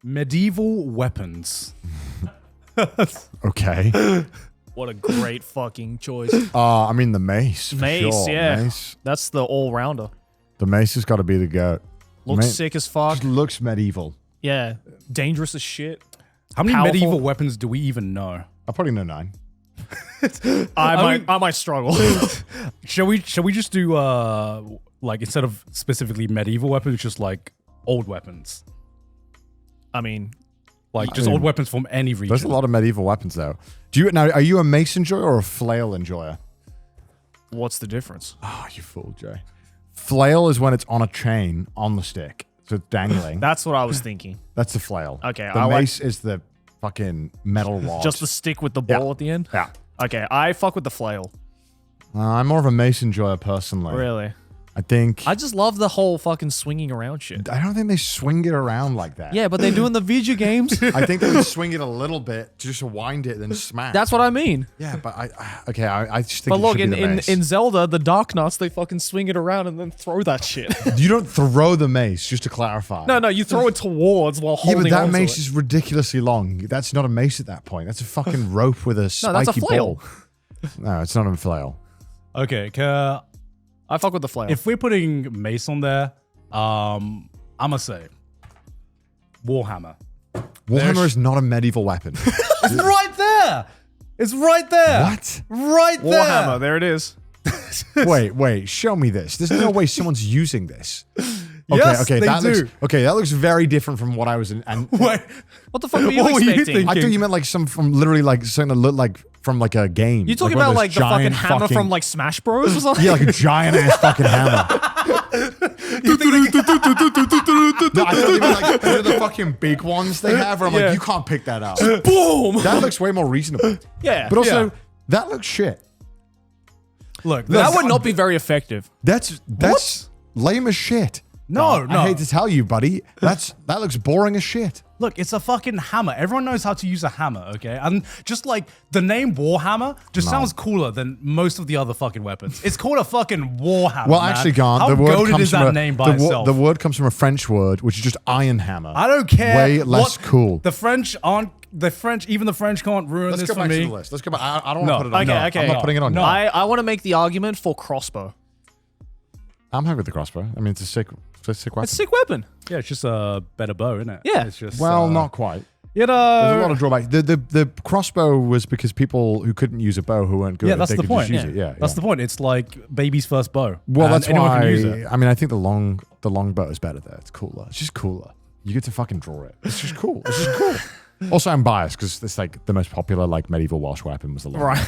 Medieval weapons. Okay. What a great fucking choice. I mean the mace. Mace, sure. yeah. Mace. That's the all-rounder. The mace has got to be the goat. Looks sick as fuck. Just looks medieval. Yeah. Dangerous as shit. How many Powerful. medieval weapons do we even know? I probably know 9. I might struggle. Shall we just do like instead of specifically medieval weapons, just like old weapons? I mean, Like just old weapons from any region. There's a lot of medieval weapons though. Are you a mace enjoyer or a flail enjoyer? what's the difference? Oh, you fool, Jay. Flail is when it's on a chain on the stick, so it's dangling. That's what I was thinking. That's the flail. Okay, The I like- mace is the fucking metal rod. Just the stick with the ball at the end? Yeah. Okay, I fuck with the flail. I'm more of a mace enjoyer personally. Really? I think. I just love the whole fucking swinging around shit. I don't think they swing it around like that. Yeah, but they do in the video games. I think they would swing it a little bit, just wind it, then smack. That's what I mean. Yeah, but I just think. But it look, should be the in mace. Zelda, the Dark Knights, they fucking swing it around and then throw that shit. You don't throw the mace, just to clarify. No, you throw it towards while Yeah, holding but that onto mace it. is ridiculously long. That's not a mace at that point. That's a fucking rope with a spiky that's a flail. ball. No, it's not a flail. Okay, I fuck with the flail. if we're putting mace on there, I'ma say Warhammer. Warhammer is not a medieval weapon. It's right there. It's right there. What? Right there. Warhammer, there it is. Wait, show me this. There's no way someone's using this. Okay, Yes, okay, they that do. that looks very different from what I was in. And Wait, What the fuck were you What were you expecting? thinking? I thought you meant like some from literally like something that looked like from like a game. You talking one of about those like the fucking giant hammer from like Smash Bros or something? yeah, like a giant ass fucking hammer. No, I thought you meant like the fucking big ones they have. Where I'm Yeah. like, you can't pick that up. Boom! That looks way more reasonable. Yeah. But also, Yeah. that looks shit. look, that would not be very effective. That's lame as shit. No. I hate to tell you, buddy. That looks boring as shit. Look, it's a fucking hammer. Everyone knows how to use a hammer, okay? And just like the name Warhammer just sounds cooler than most of the other fucking weapons. It's called a fucking Warhammer. Well, man. actually, Garnt, How the word goated comes is from that a, name by itself? the word comes from a French word, which is just iron hammer. I don't care. Way less cool. The French aren't. Even the French can't ruin Let's this go for back me. to the list. Let's go back. I don't No. want to put it on. Okay, you. okay. I'm not putting it on. No. you. I want to make the argument for crossbow. I'm happy with the crossbow. I mean, it's a sick weapon. It's a sick weapon. Yeah, it's just a better bow, isn't it? Yeah. It's just Well, not quite. You know. There's a lot of drawbacks. The crossbow was because people who couldn't use a bow who weren't good. Yeah, at it, that's they the could point. Just use it. Yeah, That's the point. It's like baby's first bow. Well, And that's anyone why. can use it. I mean, I think the long bow is better there. It's cooler. It's just cooler. You get to fucking draw it. It's just cool. It's just cool. Also, I'm biased because it's like the most popular like medieval Welsh weapon was the long bow. Right.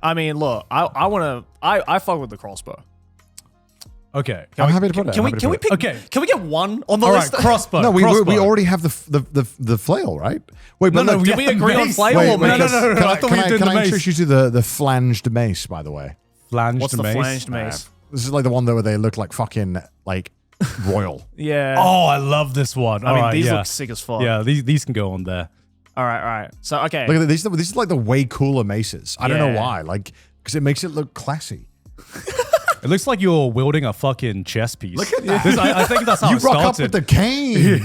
I mean, look, I fuck with the crossbow. Okay. I'm happy to put it. Can I'm we happy to can we put it. pick? Okay. Can we get one on the All right, list? crossbow. No, we crossbow. already have the flail, right? Wait, but No, look, Did we agree on mace. flail wait, or wait, mace? No. Can I I, thought can we I, did can the I mace. introduce you to the flanged mace, by the way? Flanged What's the mace. flanged mace? This is like the one where they look like fucking like royal. Yeah. Oh, I love this one. I mean, Alright, these yeah. look sick as fuck. Yeah, these can go on there. All right. So, okay. Look at these. These are like the way cooler maces. I don't know Yeah. why. Like because it makes it look classy. It looks like you're wielding a fucking chess piece. Look at that. I think that's how You it rock up started. with the cane.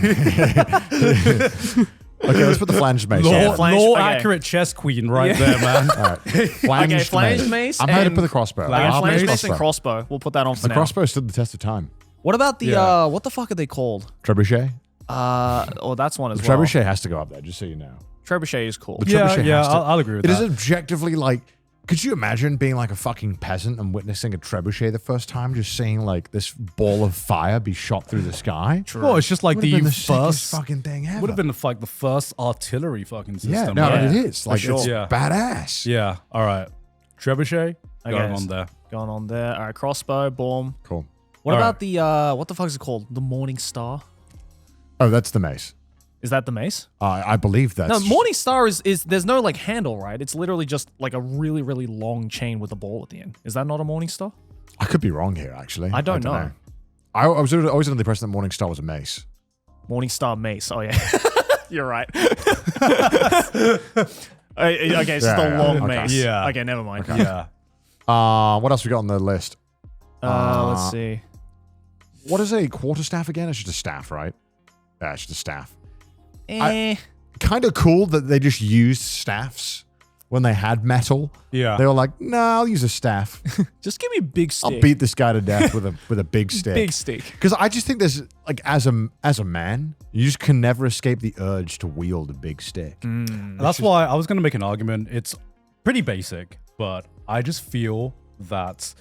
Okay, let's put the flanged mace. Law, on. flanged- law okay. accurate chess queen right there, man. All right. Flanged Okay, flanged mace I'm happy to and- put the crossbow. Flanged Okay, I'll flanged make mace and crossbow. We'll put that on for The now. crossbow stood the test of time. What about the Yeah. what the fuck are they called? Trebuchet. Oh, that's one as well. Trebuchet has to go up there, just so you know. Trebuchet is cool. The Yeah, trebuchet yeah, has to- I'll agree with It that. is objectively like. Could you imagine being like a fucking peasant and witnessing a trebuchet the first time, just seeing like this ball of fire be shot through the sky? Well, it's just like Would've the been the sickest first fucking thing ever. would have been like the first artillery fucking system. Yeah, no, right? it is. Like sure. it's Yeah. badass. Yeah. All right. Trebuchet going Okay, on there. Going on there. All right, crossbow, boom. Cool. What All about the what the fuck is it called? The Morning Star? Oh, that's the mace. Is that the mace? I believe that's. No, Morning Star is there's no like handle, right? It's literally just like a really, really long chain with a ball at the end. Is that not a Morning Star? I could be wrong here, actually. I don't know. I was always under the impression that Morning Star was a mace. Morning Star mace. Oh yeah. You're right. Okay, it's just Yeah, a long okay. mace. Yeah. Okay, never mind. Yeah. What else we got on the list? Let's see. What is a quarterstaff again? It's just a staff, right? Yeah, it's just a staff. Kind of cool that they just used staffs when they had metal. Yeah. They were like, nah, I'll use a staff. Just give me a big stick. I'll beat this guy to death with a big stick. Big stick. Because I just think there's like as a man, you just can never escape the urge to wield a big stick. That's why I was going to make an argument. It's pretty basic, but I just feel that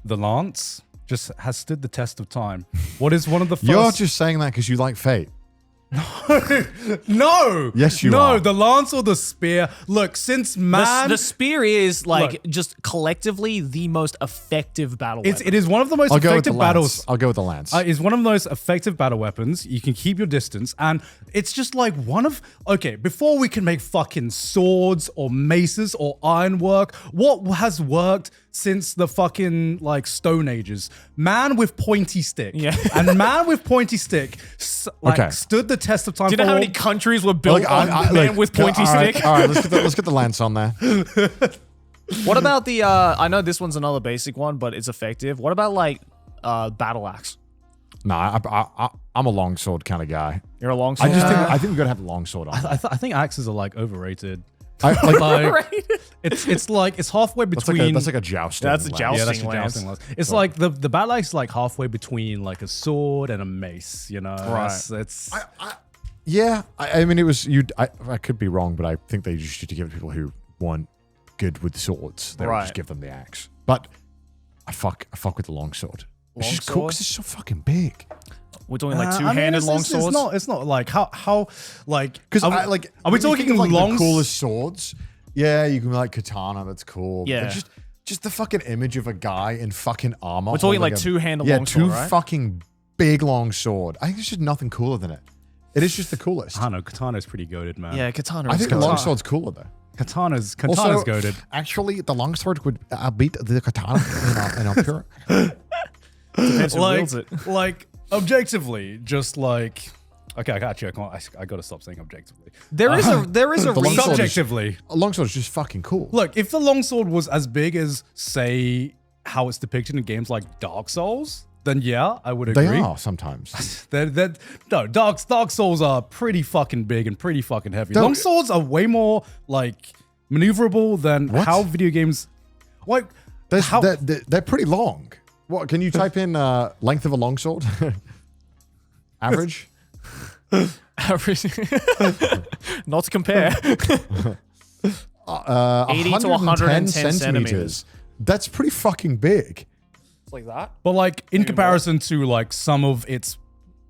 the lance just has stood the test of time. What is one of the first... You're just saying that because you like Fate. No. Yes, you no, are. No, the lance or the spear. Look, since man... The spear is like just collectively the most effective battle weapon. It is one of the most I'll go with effective the lance. battles. I'll go with the lance. It's one of the most effective battle weapons. You can keep your distance, and it's just like one of... Okay, before we can make fucking swords or maces or ironwork, what has worked since the fucking like Stone Ages? Man with pointy stick. Yeah. And man with pointy stick stood the test of time. Do you know how many countries were built on man with pointy stick? All right, let's get the lance on there. What about the, I know this one's another basic one, but it's effective. What about like battle axe? Nah, I'm a longsword kind of guy. You're a longsword. I think we gotta have a longsword on. I think axes are like overrated. Overrated? It's halfway between. That's like a jousting. That's a lance. jousting. Yeah, that's your lance. jousting lance. It's like the battle axe is like halfway between like a sword and a mace. You know, Right. It's Yeah, I mean, it was you. I could be wrong, but I think they used to give it to people who weren't good with swords. They would Right. just give them the axe. But I fuck with the longsword. It's just cool because it's so fucking big. We're doing like two-handed longswords. It's not like how like Because are we when you talking think of, like long the coolest swords? Yeah, you can like katana. That's cool. Yeah. But just the fucking image of a guy in fucking armor. We're talking holding like two-handed yeah, longsword, two right? fucking big long sword. I think there's just nothing cooler than it. It is just the coolest. I don't know. Katana's pretty goated, man. Yeah, katana. I is think the katana. longsword's cooler though. Katana's Also, goated. actually, the longsword would beat the katana in a pure. Depends who wields it. Like objectively, just like okay, I gotta stop saying objectively. There is a The reason. longsword is- Subjectively, A longsword's just fucking cool. look, if the longsword was as big as say how it's depicted in games like Dark Souls, then yeah, I would agree. They are sometimes. No, Dark Souls are pretty fucking big and pretty fucking heavy. Don't- Long swords are way more like maneuverable than What? how video games like They're pretty long. What? Can you type in length of a longsword? Average? Average. Not to compare. 80 to 110 centimeters. That's pretty fucking big. Like that. But like in comparison to like some of its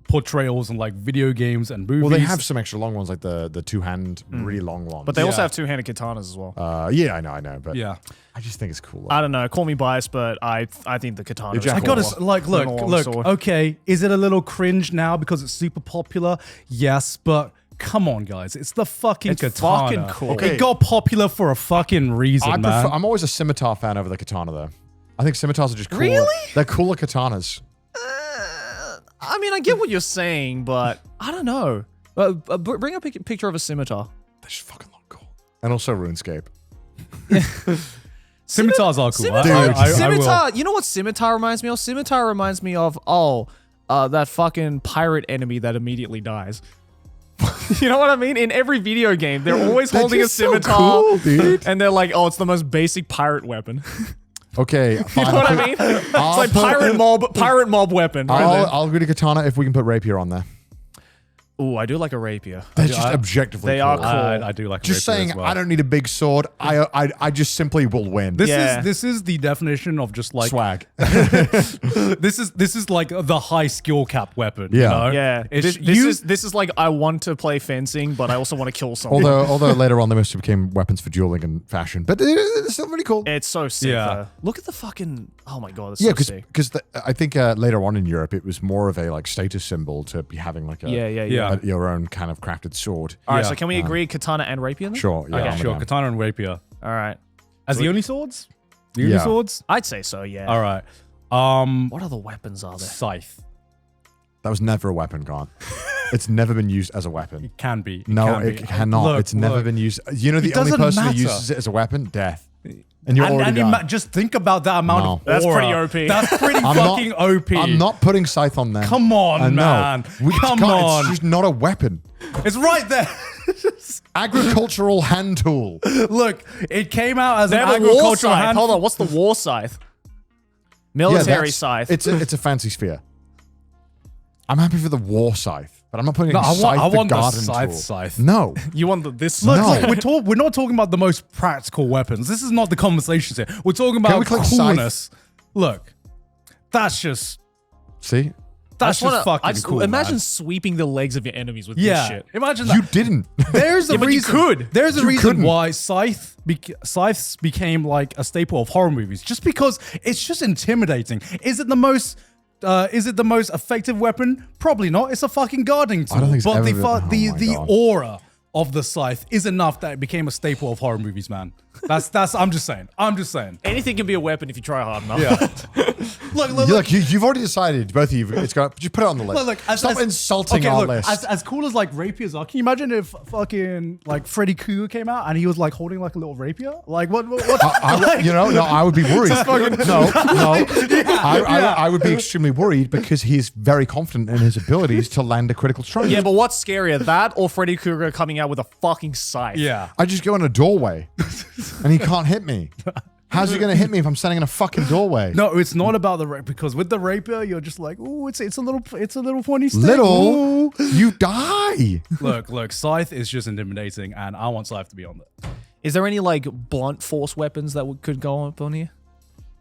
portrayals in like video games and movies. Well, they have some extra long ones, like the two-hand, really long ones. But they also have two-handed katanas as well. yeah, I know, but yeah. I just think it's cool. I don't know. Call me biased, but I think the katana. You're Is Jack I cooler gotta like than a look. longsword. Okay, is it a little cringe now because it's super popular? Yes, but come on, guys, it's the fucking It's katana. fucking cool. Okay. It got popular for a fucking reason, man. I'm always a scimitar fan over the katana, though. I think scimitars are just cooler. Really? They're cooler katanas. I mean, I get what you're saying, but I don't know. Bring up a picture of a scimitar. They just fucking look cool. And also RuneScape. Scimitars are cool. Scimitar. You know what scimitar reminds me of? Scimitar reminds me of that fucking pirate enemy that immediately dies. You know what I mean? In every video game, they're always holding a just so scimitar, cool, dude. and they're like, "Oh, it's the most basic pirate weapon." Okay, You fine. know what I mean? It's like pirate mob weapon. I'll agree to katana if we can put rapier on there. Ooh, I do like a rapier. They're just objectively they cool. are cool. I do like Just rapier saying, as well. I don't need a big sword. I just simply will win. This is the definition of just like Swag. this is like the high skill cap weapon. Yeah. You know? Yeah, It's, this is like I want to play fencing, but I also want to kill someone. Although later on they must have became weapons for dueling and fashion, but it's still really cool. It's so sick. Yeah. Though. Look at the fucking. Oh my god, it's Yeah, so sick. because I think later on in Europe it was more of a like status symbol to be having like a Yeah. your own kind of crafted sword. All right, Yeah. so can we agree katana and rapier? Then? Sure, yeah, Okay. I'm sure, down. katana and rapier All right, as the only swords. The only Yeah. swords. I'd say so. Yeah. All right. What other weapons are there? Scythe. That was never a weapon, Grant. It's never been used as a weapon. It can be. No, can it be. cannot. Look, it's never look. been used. You know, the It only doesn't person who matter. uses it as a weapon, death. And you're already done. just think about that amount of That's aura. pretty OP. That's pretty fucking OP. I'm not putting Scythe on there. Come on, man. Come on. It's just not a weapon. It's right there. Agricultural hand tool. Look, it came out as They an have a war agricultural scythe. hand. Hold on, what's the war scythe? Military that's- scythe. It's a fancy sphere. I'm happy for the war scythe, but I'm not putting No, a scythe I want the the garden scythe tool. scythe. No. You want this? Look, No. look, we're not talking about the most practical weapons. This is not the conversations here. We're talking about we click coolness. Look, that's just See? that's just fucking cool. Imagine man. sweeping the legs of your enemies with this Yeah, shit. imagine that. You didn't. There's a Yeah, but you reason. could. There's a You reason couldn't. why scythes became like a staple of horror movies, just because it's just intimidating. Is it the most effective weapon? Probably not. It's a fucking guarding tool. I don't think it's but ever the been- oh my the God. aura of the scythe is enough that it became a staple of horror movies, man. That's I'm just saying. Anything can be a weapon if you try hard enough. Yeah. Look, You've already decided, both of you. Just put it on the list. Look, Stop insulting our list. As cool as like rapiers are, can you imagine if fucking like Freddy Krueger came out and he was like holding like a little rapier? Like what I would be worried. I would be extremely worried because he's very confident in his abilities to land a critical strike. Yeah, but what's scarier, that or Freddy Krueger coming out with a fucking scythe? Yeah. I just go in a doorway and he can't hit me. How's he going to hit me if I'm standing in a fucking doorway? No, it's not about the rapier because with the rapier, you're just like, oh, it's a little pointy stick. Little, Ooh. you die. Look, Scythe is just intimidating, and I want Scythe to be on there. Is there any like blunt force weapons that could go up on here?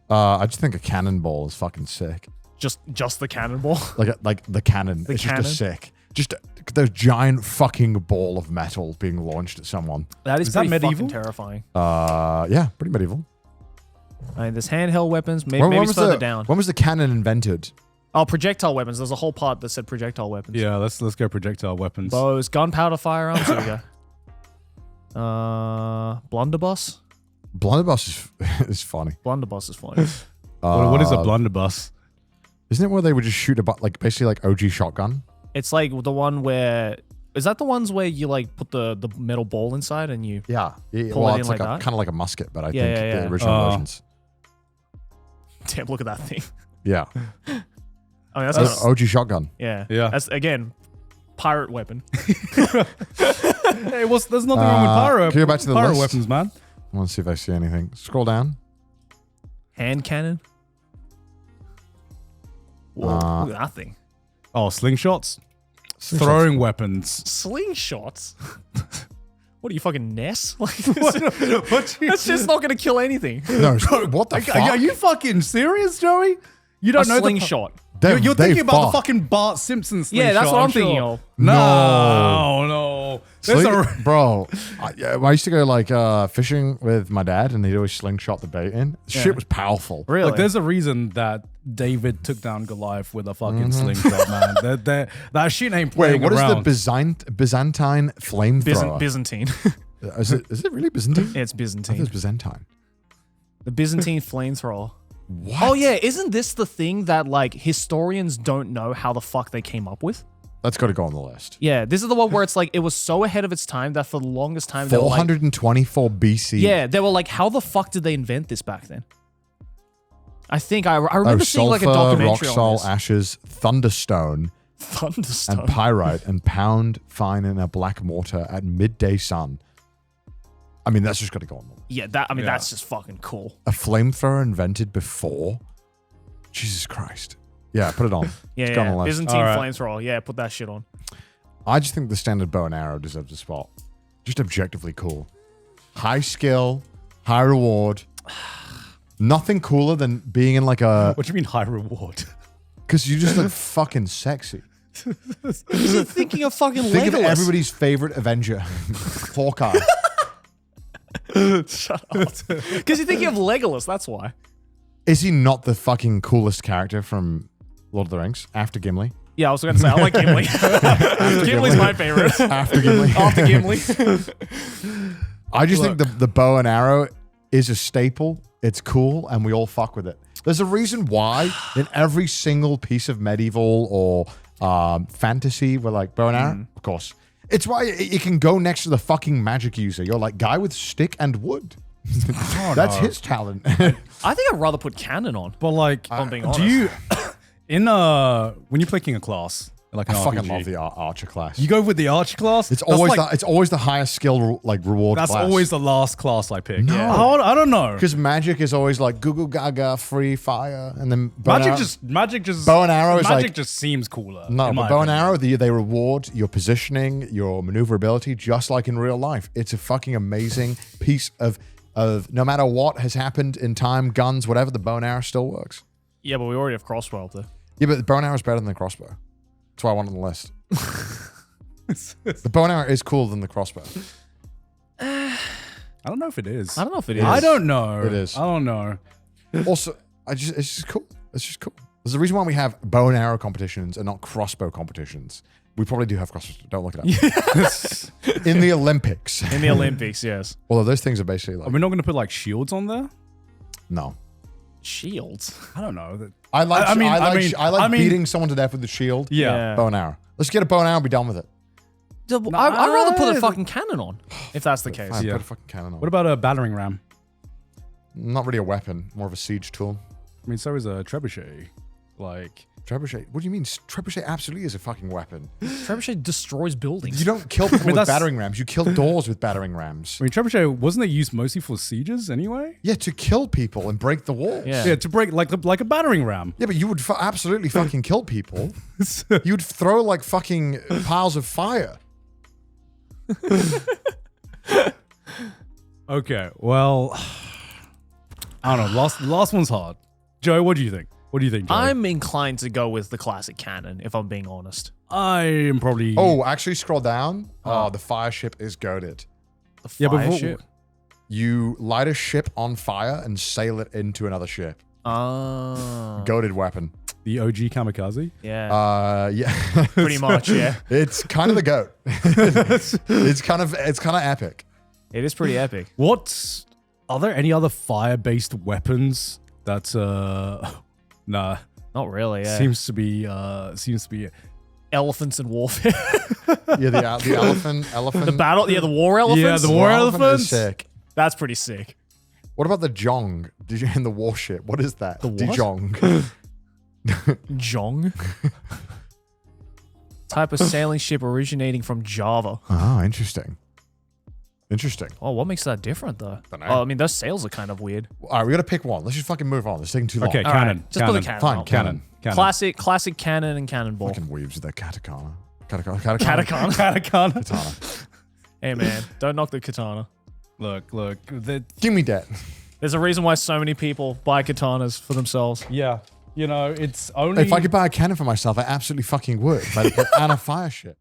I just think a cannonball is fucking sick. Just the cannonball. Like the cannon. It's cannon? just a sick. Just the giant fucking ball of metal being launched at someone. That is Is that pretty medieval? fucking terrifying. Yeah, pretty medieval. I mean, there's handheld weapons. Maybe, When maybe was it's further the, down. When was the cannon invented? Oh, projectile weapons. There's a whole part that said projectile weapons. Yeah, let's go projectile weapons. Bows, gunpowder firearms. There we go. Blunderbuss. Blunderbuss is funny. Blunderbuss is fine. What is a blunderbuss? Isn't it where they would just shoot basically like OG shotgun? It's like the one where. Is that the ones where you like put the metal ball inside and you. Yeah. Pull it in it's like like that? kind of like a musket, but I Yeah, think yeah, the yeah. original versions. Damn, look at that thing. Yeah. I mean, that's kind of, OG shotgun. yeah. Yeah. That's, again, pirate weapon. Hey, there's nothing wrong with Can you go back to the pirate list? weapons, man. I want to see if I see anything. Scroll down. Hand cannon. Whoa, look at that thing. Oh, slingshots? Throwing weapons. Slingshots? What are you, fucking Ness? Like, that's just not going to kill anything. No, what the fuck? Are you fucking serious, Joey? You don't A know slingshot. You're thinking about the fucking Bart Simpson slingshot. Yeah, that's what I'm thinking sure. of. No. Bro, I used to go like fishing with my dad, and he'd always slingshot the bait in. Shit was powerful. Really? Look, there's a reason that David took down Goliath with a fucking slingshot, man. That shit ain't Wait, playing what is around. the Byzantine flamethrower? Byzantine. Is it really Byzantine? It's I thought Byzantine. it was Byzantine. The Byzantine flamethrower. What? Oh yeah, isn't this the thing that like historians don't know how the fuck they came up with? That's got to go on the list. Yeah, this is the one where it's like it was so ahead of its time that for the longest time they were like, 424 BC. yeah, they were like, how the fuck did they invent this back then? I think I remember seeing like a sulfur, rock documentary on salt, this. ashes, thunderstone, Thunderstone. and pyrite, and pound fine in a black mortar at midday sun. I mean, that's just got to go on the list. Yeah, that's just fucking cool. A flamethrower invented before? Jesus Christ. Yeah, put it on. Yeah, It's gone on the list. Byzantine All right. flamethrower. Yeah, put that shit on. I just think the standard bow and arrow deserves a spot. Just objectively cool. High skill, high reward. Nothing cooler than being in like a... What do you mean high reward? Because you just look fucking sexy. Is he thinking of fucking Think of Legolas? everybody's favorite Avenger. Hawkeye. Shut up. Because you're thinking of Legolas, that's why. Is he not the fucking coolest character from Lord of the Rings after Gimli? Yeah, I was going to say, I like Gimli. Gimli's my favorite. After Gimli. After Gimli. I just think the bow and arrow is a staple. It's cool, and we all fuck with it. There's a reason why in every single piece of medieval or fantasy we're like, bow and arrow? Of course. It's why it can go next to the fucking magic user. You're like, guy with stick and wood. That's his talent. I think I'd rather put cannon on. But like, I'm being honest. do you when you're picking a class like an I RPG, fucking love the archer class. you go with the archer class? It's That's always like, it's always the highest skill reward. that's class. always the last class I pick. No. Yeah. I don't know. Because magic is always like Google Gaga, free fire, and then Magic just bow and arrow is magic like just seems cooler. no, in but my bow and opinion. arrow they reward your positioning, your maneuverability, just like in real life. It's a fucking amazing piece of no matter what has happened in time, guns, whatever. The bow and arrow still works. Yeah, but we already have crossbow up there. Yeah, but the bow and arrow is better than the crossbow. That's why I want it on the list. The bow and arrow is cooler than the crossbow. I don't know if it is. I don't know if it is. I don't know. It is. I don't know. Also, it's just cool. It's just cool. There's a reason why we have bow and arrow competitions and not crossbow competitions. We probably do have crossbow. Don't look it up. In the Olympics. In the Olympics, yes. Although those things are basically Are like we not going to put like shields on there? no. Shields. I don't know. I like I mean- beating someone to death with the shield. Yeah. Bow and arrow. Let's get a bow and arrow and be done with it. I'd rather put a fucking cannon on, if that's the case. Fine, Yeah. put a fucking cannon on. What about a battering ram? Not really a weapon, more of a siege tool. I mean, so is a trebuchet. Like, Trebuchet. What do you mean? Trebuchet absolutely is a fucking weapon. Trebuchet destroys buildings. You don't kill people with that's- battering rams. You kill doors with battering rams. I mean, trebuchet wasn't it used mostly for sieges anyway? Yeah, to kill people and break the walls. Yeah. Yeah, to break like a battering ram. Yeah, but you would absolutely fucking kill people. You'd throw like fucking piles of fire. Okay, well, I don't know. Last one's hard. Joe, what do you think? What do you think, Joe? I'm inclined to go with the classic cannon, if I'm being honest. I am probably. Oh, actually, scroll down. Oh, the fire ship is goated. The Yeah, but fire what- ship. You light a ship on fire and sail it into another ship. Ah, Goated weapon. the OG kamikaze. yeah, Yeah. pretty much. Yeah, It's kind of the goat. it's kind of epic. it is pretty epic. What? Are there any other fire-based weapons that? Nah. Not really. Yeah. Seems to be. Elephants in warfare. Yeah, the elephant. The battle. Yeah, the war elephants. Yeah, the war elephant elephants. is sick. That's pretty sick. What about the Jong? Did you in the warship? What is that? The what? Dejong. Jong. Type of sailing ship originating from Java. Oh, interesting. Interesting. Oh, what makes that different though? Dunno. Oh, I mean, those sails are kind of weird. All right, we gotta pick one. Let's just fucking move on. It's taking too long. Okay, All cannon. right, just put the cannon. Fine, on. cannon. Classic cannon and cannonball. Fucking weaves with their katakana. Katakana. Katakana. Katakana. Katana. Hey man, don't knock the katana. Look. Give me that. There's a reason why so many people buy katanas for themselves. Yeah. You know, it's only. If I could buy a cannon for myself, I absolutely fucking would. But and a fire ship.